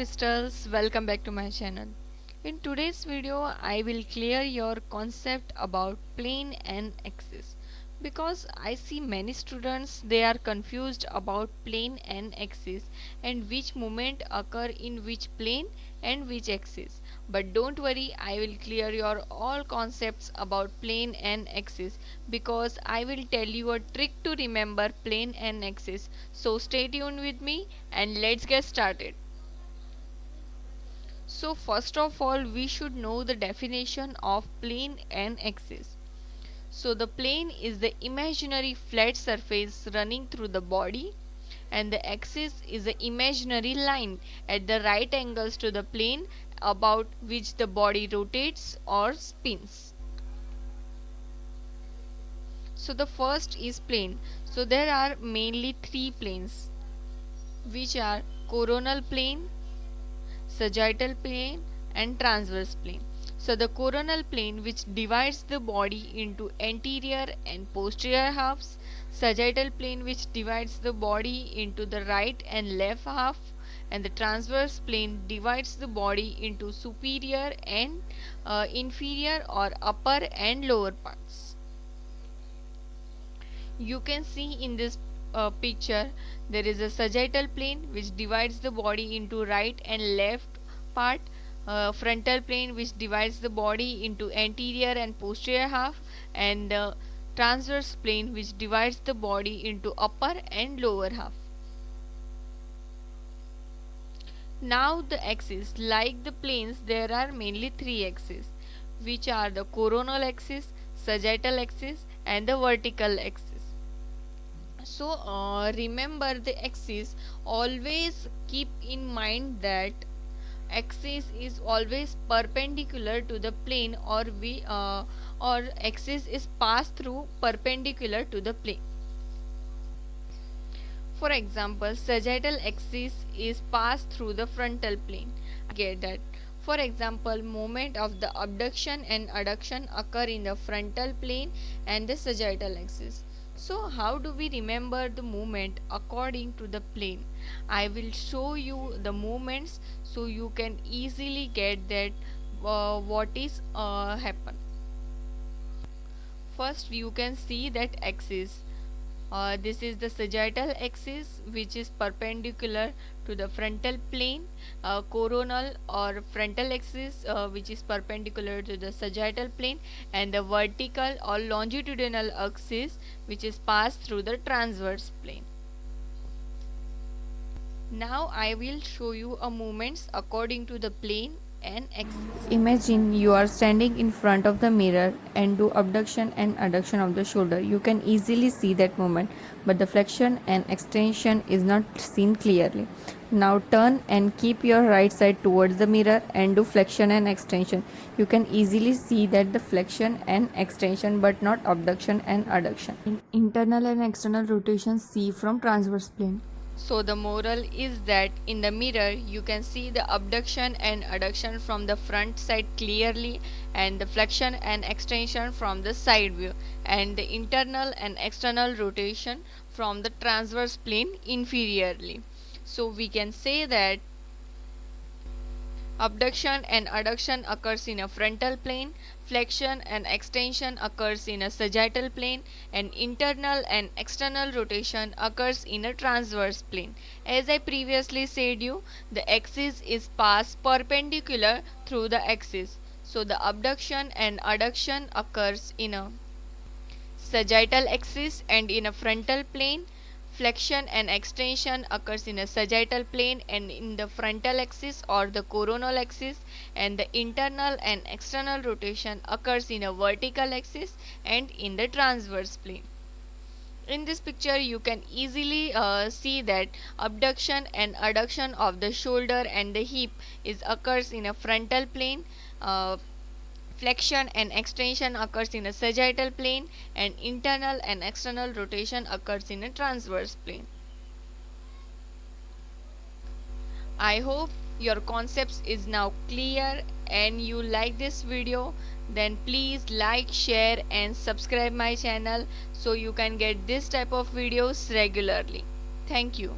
crystals, welcome back to my channel. In today's video I will clear your concept about plane and axis, because I see many students they are confused about plane and axis and which movement occur in which plane and which axis. But don't worry, I will clear your all concepts about plane and axis, because I will tell you a trick to remember plane and axis. So stay tuned with me and let's get started. So first of all, we should know the definition of plane and axis. So the plane is the imaginary flat surface running through the body, and the axis is the imaginary line at the right angles to the plane about which the body rotates or spins. So the first is plane. So there are mainly three planes, which are coronal plane, sagittal plane and transverse plane. So the coronal plane, which divides the body into anterior and posterior halves, sagittal plane, which divides the body into the right and left half, and the transverse plane divides the body into superior and inferior or upper and lower parts. You can see in this picture there is a sagittal plane which divides the body into right and left part, frontal plane which divides the body into anterior and posterior half, and transverse plane which divides the body into upper and lower half. Now the axis, like the planes, there are mainly three axes, which are the coronal axis, sagittal axis and the vertical axis. So remember the axis, always keep in mind that axis is always perpendicular to the plane, or axis is passed through perpendicular to the plane. For example, sagittal axis is passed through the frontal plane. Get that. For example, movement of the abduction and adduction occur in the frontal plane and the sagittal axis. So how do we remember the movement according to the plane? I will show you the movements so you can easily get that what is happen. First you can see that axis. This is the sagittal axis, which is perpendicular to the frontal plane, coronal or frontal axis which is perpendicular to the sagittal plane, and the vertical or longitudinal axis which is passed through the transverse plane. Now I will show you a movements according to the plane and axis. Imagine you are standing in front of the mirror and do abduction and adduction of the shoulder. You can easily see that movement, but the flexion and extension is not seen clearly. Now turn and keep your right side towards the mirror and do flexion and extension. You can easily see that the flexion and extension, but not abduction and adduction. In internal and external rotation, see from transverse plane. So the moral is that in the mirror you can see the abduction and adduction from the front side clearly, and the flexion and extension from the side view, and the internal and external rotation from the transverse plane inferiorly. So we can say that abduction and adduction occurs in a frontal plane, flexion and extension occurs in a sagittal plane, and internal and external rotation occurs in a transverse plane. As I previously said you, the axis is passed perpendicular through the axis. So the abduction and adduction occurs in a sagittal axis and in a frontal plane. Flexion and extension occurs in a sagittal plane and in the frontal axis or the coronal axis, and the internal and external rotation occurs in a vertical axis and in the transverse plane. In this picture you can easily see that abduction and adduction of the shoulder and the hip is occurs in a frontal plane, flexion and extension occurs in a sagittal plane, and internal and external rotation occurs in a transverse plane. I hope your concepts is now clear and you like this video. Then please like, share and subscribe my channel so you can get this type of videos regularly. Thank you.